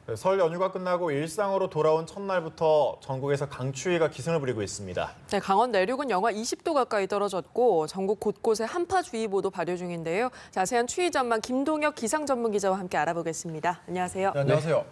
네, 설 연휴가 끝나고 일상으로 돌아온 첫날부터 전국에서 강추위가 기승을 부리고 있습니다. 네, 강원 내륙은 영하 20도 가까이 떨어졌고 전국 곳곳에 한파주의보도 발효 중인데요. 자세한 추위 전망 김동혁 기상 전문 기자와 함께 알아보겠습니다. 안녕하세요. 네, 안녕하세요.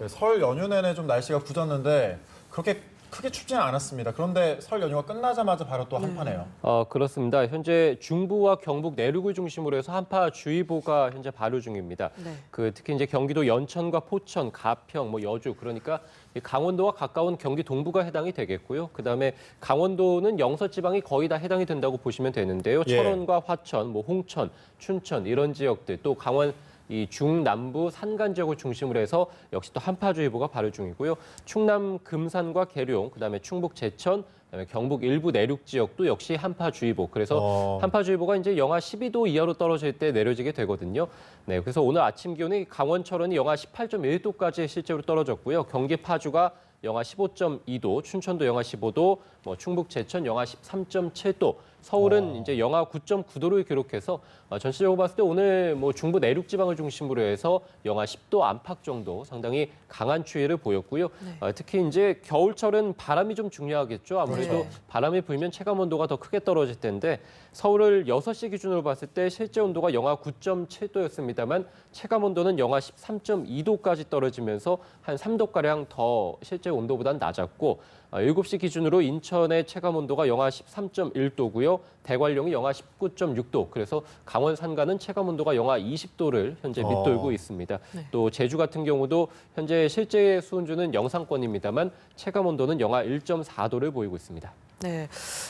네, 설 연휴 내내 좀 날씨가 굳었는데 그렇게 크게 춥지는 않았습니다. 그런데 설 연휴가 끝나자마자 바로 또 한파네요. 그렇습니다. 현재 중부와 경북 내륙을 중심으로 해서 한파주의보가 현재 발효 중입니다. 네. 특히 이제 경기도 연천과 포천, 가평, 여주 그러니까 이 강원도와 가까운 경기 동부가 해당이 되겠고요. 그다음에 강원도는 영서 지방이 거의 다 해당이 된다고 보시면 되는데요. 예. 철원과 화천, 홍천, 춘천 이런 지역들 또 강원 이 중남부 산간 지역을 중심으로 해서 역시 또 한파주의보가 발효 중이고요. 충남 금산과 계룡, 그다음에 충북 제천, 그다음에 경북 일부 내륙 지역도 역시 한파주의보. 그래서 한파주의보가 이제 영하 12도 이하로 떨어질 때 내려지게 되거든요. 네, 그래서 오늘 아침 기온이 강원 철원이 영하 18.1도까지 실제로 떨어졌고요. 경기 파주가 영하 15.2도, 춘천도 영하 15도, 충북 제천 영하 13.7도, 서울은 이제 영하 9.9도를 기록해서 전체적으로 봤을 때 오늘 중부 내륙 지방을 중심으로 해서 영하 10도 안팎 정도 상당히 강한 추위를 보였고요. 특히 이제 겨울철은 바람이 좀 중요하겠죠. 아무래도 네. 바람이 불면 체감 온도가 더 크게 떨어질 텐데 서울을 6시 기준으로 봤을 때 실제 온도가 영하 9.7도였습니다만 체감 온도는 영하 13.2도까지 떨어지면서 한 3도가량 더 실제 온도보다는 낮았고 7시 기준으로 인천의 체감 온도가 영하 13.1도고요. 대관령이 영하 19.6도. 그래서 강원 산간은 체감 온도가 영하 20도를 현재 밑돌고 있습니다. 네. 또 제주 같은 경우도 현재 실제 수온주는 영상권입니다만 체감 온도는 영하 1.4도를 보이고 있습니다. 네,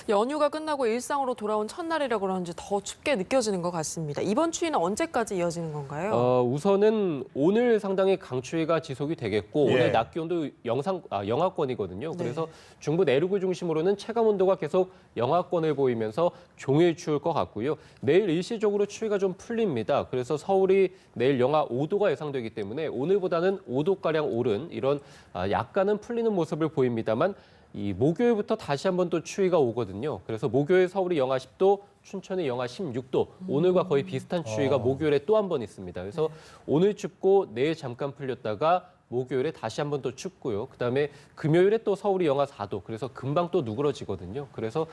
연휴가 끝나고 일상으로 돌아온 첫날이라 그런지 더 춥게 느껴지는 것 같습니다. 이번 추위는 언제까지 이어지는 건가요? 우선은 오늘 상당히 강추위가 지속이 되겠고 예. 오늘 낮 기온도 영하권이거든요. 네. 그래서 중부 내륙을 중심으로는 체감 온도가 계속 영하권을 보이면서 종일 추울 것 같고요. 내일 일시적으로 추위가 좀 풀립니다. 그래서 서울이 내일 영하 5도가 예상되기 때문에 오늘보다는 5도가량 오른 이런 약간은 풀리는 모습을 보입니다만 이 목요일부터 다시 한번 또 추위가 오거든요. 그래서 목요일 서울이 영하 10도, 춘천이 영하 16도, 오늘과 거의 비슷한 추위가 목요일에 또 한 번 있습니다. 그래서 오늘 춥고 내일 잠깐 풀렸다가 목요일에 다시 한번 또 춥고요. 그다음에 금요일에 또 서울이 영하 4도. 그래서 금방 또 누그러지거든요. 그래서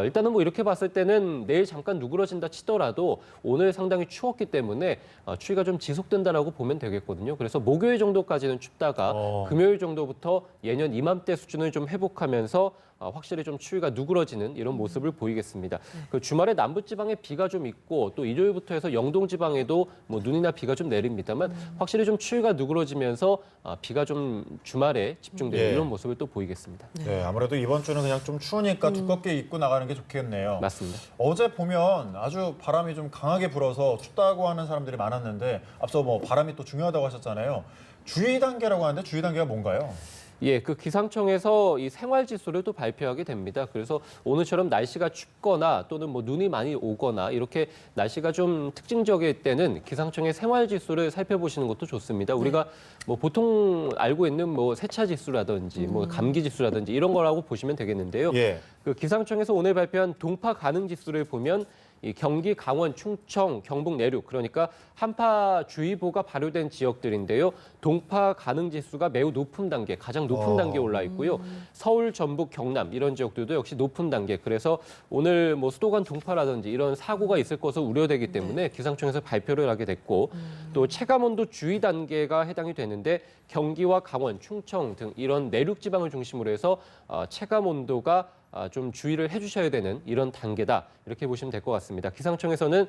일단은 이렇게 봤을 때는 내일 잠깐 누그러진다 치더라도 오늘 상당히 추웠기 때문에 추위가 좀 지속된다라고 보면 되겠거든요. 그래서 목요일 정도까지는 춥다가 금요일 정도부터 예년 이맘때 수준을 좀 회복하면서 확실히 좀 추위가 누그러지는 이런 모습을 보이겠습니다. 그 주말에 남부지방에 비가 좀 있고 또 일요일부터 해서 영동지방에도 눈이나 비가 좀 내립니다만 확실히 좀 추위가 누그러지면서 비가 좀 주말에 집중되는 예. 이런 모습을 또 보이겠습니다. 네, 아무래도 이번 주는 그냥 좀 추우니까 두껍게 입고 나가는 게 좋겠네요. 맞습니다. 어제 보면 아주 바람이 좀 강하게 불어서 춥다고 하는 사람들이 많았는데 앞서 바람이 또 중요하다고 하셨잖아요. 주의 단계라고 하는데 주의 단계가 뭔가요? 예, 그 기상청에서 이 생활 지수를 또 발표하게 됩니다. 그래서 오늘처럼 날씨가 춥거나 또는 눈이 많이 오거나 이렇게 날씨가 좀 특징적일 때는 기상청의 생활 지수를 살펴보시는 것도 좋습니다. 우리가 보통 알고 있는 세차 지수라든지 감기 지수라든지 이런 거라고 보시면 되겠는데요. 예. 그 기상청에서 오늘 발표한 동파 가능 지수를 보면 이 경기, 강원, 충청, 경북 내륙 그러니까 한파주의보가 발효된 지역들인데요. 동파 가능 지수가 매우 높은 단계, 가장 높은 단계에 올라 있고요. 서울, 전북, 경남 이런 지역들도 역시 높은 단계. 그래서 오늘 수도관 동파라든지 이런 사고가 있을 것으로 우려되기 때문에 기상청에서 발표를 하게 됐고 또 체감온도 주의 단계가 해당이 되는데 경기와 강원, 충청 등 이런 내륙 지방을 중심으로 해서 체감온도가 좀 주의를 해주셔야 되는 이런 단계다. 이렇게 보시면 될 것 같습니다. 기상청에서는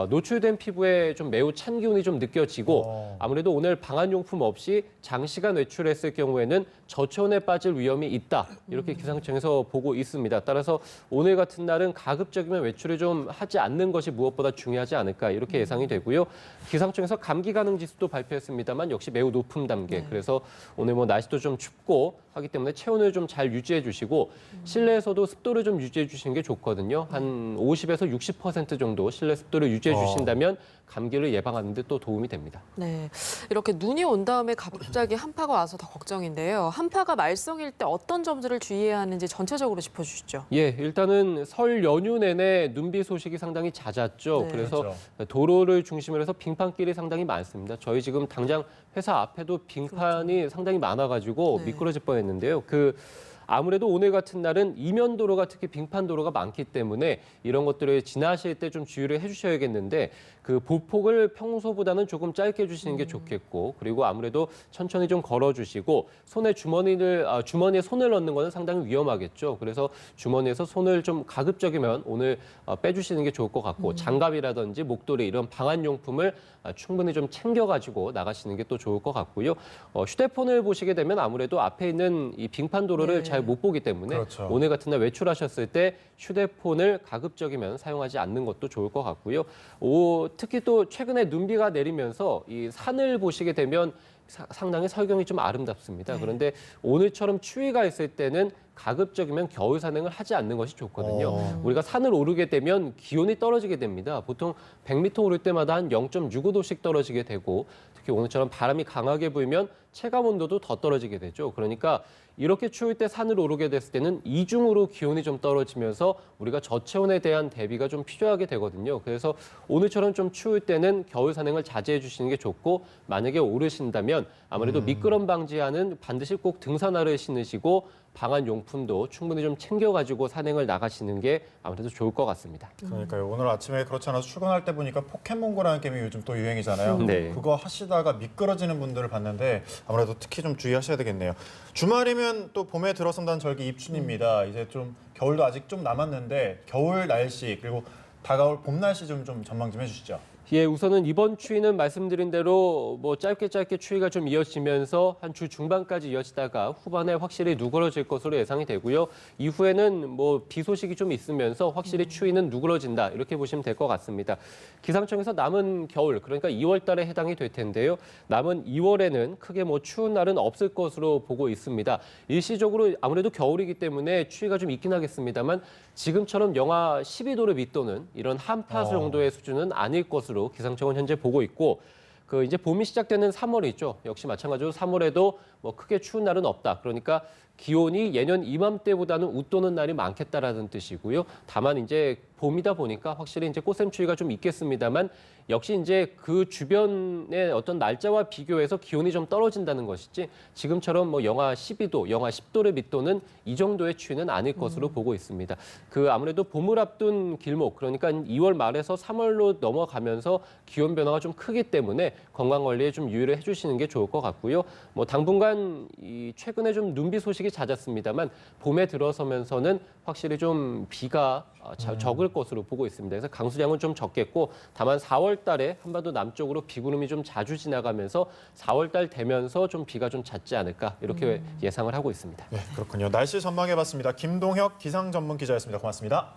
노출된 피부에 좀 매우 찬 기운이 좀 느껴지고 아무래도 오늘 방한용품 없이 장시간 외출했을 경우에는 저체온에 빠질 위험이 있다. 이렇게 기상청에서 보고 있습니다. 따라서 오늘 같은 날은 가급적이면 외출을 좀 하지 않는 것이 무엇보다 중요하지 않을까 이렇게 예상이 되고요. 기상청에서 감기 가능 지수도 발표했습니다만 역시 매우 높은 단계. 그래서 오늘 날씨도 좀 춥고 하기 때문에 체온을 좀 잘 유지해 주시고 실내에서 실내에서도 습도를 좀 유지해 주시는 게 좋거든요. 한 50에서 60% 정도 실내 습도를 유지해 주신다면 감기를 예방하는 데 또 도움이 됩니다. 네, 이렇게 눈이 온 다음에 갑자기 한파가 와서 더 걱정인데요. 한파가 말썽일 때 어떤 점들을 주의해야 하는지 전체적으로 짚어주시죠. 예, 일단은 설 연휴 내내 눈비 소식이 상당히 잦았죠. 네. 그래서 그렇죠. 도로를 중심으로 해서 빙판길이 상당히 많습니다. 저희 지금 당장 회사 앞에도 빙판이 상당히 많아가지고 네. 미끄러질 뻔했는데요. 아무래도 오늘 같은 날은 이면 도로가 특히 빙판 도로가 많기 때문에 이런 것들을 지나실 때 좀 주의를 해주셔야겠는데 그 보폭을 평소보다는 조금 짧게 해주시는 게 좋겠고 그리고 아무래도 천천히 좀 걸어주시고 주머니에 손을 넣는 거는 상당히 위험하겠죠. 그래서 주머니에서 손을 좀 가급적이면 오늘 빼주시는 게 좋을 것 같고 장갑이라든지 목도리 이런 방한용품을 충분히 좀 챙겨가지고 나가시는 게 또 좋을 것 같고요. 휴대폰을 보시게 되면 아무래도 앞에 있는 이 빙판 도로를 네. 잘 못 보기 때문에 그렇죠. 오늘 같은 날 외출하셨을 때 휴대폰을 가급적이면 사용하지 않는 것도 좋을 것 같고요. 특히 또 최근에 눈비가 내리면서 이 산을 보시게 되면 상당히 설경이 좀 아름답습니다. 그런데 오늘처럼 추위가 있을 때는 가급적이면 겨울 산행을 하지 않는 것이 좋거든요. 우리가 산을 오르게 되면 기온이 떨어지게 됩니다. 보통 100m 오를 때마다 한 0.65도씩 떨어지게 되고 특히 오늘처럼 바람이 강하게 불면 체감 온도도 더 떨어지게 되죠. 그러니까 이렇게 추울 때 산을 오르게 됐을 때는 이중으로 기온이 좀 떨어지면서 우리가 저체온에 대한 대비가 좀 필요하게 되거든요. 그래서 오늘처럼 좀 추울 때는 겨울 산행을 자제해 주시는 게 좋고 만약에 오르신다면 아무래도 미끄럼 방지하는 반드시 꼭 등산화를 신으시고 방한 용품도 충분히 좀 챙겨가지고 산행을 나가시는 게 아무래도 좋을 것 같습니다. 그러니까요. 오늘 아침에 그렇지 않아서 출근할 때 보니까 포켓몬고라는 게임이 요즘 또 유행이잖아요. 네. 그거 하시다가 미끄러지는 분들을 봤는데 아무래도 특히 좀 주의하셔야 되겠네요. 주말이면 또 봄에 들어선다는 절기 입춘입니다. 이제 좀 겨울도 아직 좀 남았는데 겨울 날씨 그리고 다가올 봄 날씨 좀 전망 좀 해주시죠. 예, 우선은 이번 추위는 말씀드린 대로 뭐 짧게 추위가 좀 이어지면서 한 주 중반까지 이어지다가 후반에 확실히 누그러질 것으로 예상이 되고요. 이후에는 뭐 비 소식이 좀 있으면서 확실히 추위는 누그러진다 이렇게 보시면 될 것 같습니다. 기상청에서 남은 겨울 그러니까 2월 달에 해당이 될 텐데요. 남은 2월에는 크게 뭐 추운 날은 없을 것으로 보고 있습니다. 일시적으로 아무래도 겨울이기 때문에 추위가 좀 있긴 하겠습니다만 지금처럼 영하 12도를 밑도는 이런 한파 정도의 수준은 아닐 것으로 기상청은 현재 보고 있고 이제 봄이 시작되는 3월이죠. 역시 마찬가지로 3월에도 뭐 크게 추운 날은 없다. 그러니까 기온이 예년 이맘때보다는 웃도는 날이 많겠다라는 뜻이고요. 다만 이제 봄이다 보니까 확실히 이제 꽃샘추위가 좀 있겠습니다만 역시 이제 그 주변의 어떤 날짜와 비교해서 기온이 좀 떨어진다는 것이지 지금처럼 뭐 영하 12도, 영하 10도를 밑도는 이 정도의 추위는 아닐 것으로 보고 있습니다. 아무래도 봄을 앞둔 길목, 그러니까 2월 말에서 3월로 넘어가면서 기온 변화가 좀 크기 때문에 건강 관리에 좀 유의를 해주시는 게 좋을 것 같고요. 뭐 당분간 최근에 좀 눈비 소식이 잦았습니다만 봄에 들어서면서는 확실히 좀 비가 적을 것으로 보고 있습니다. 그래서 강수량은 좀 적겠고 다만 4월 달에 한반도 남쪽으로 비구름이 좀 자주 지나가면서 4월 달 되면서 좀 비가 좀 잦지 않을까 이렇게 예상을 하고 있습니다. 네, 그렇군요. 날씨 전망해봤습니다. 김동혁 기상 전문 기자였습니다. 고맙습니다.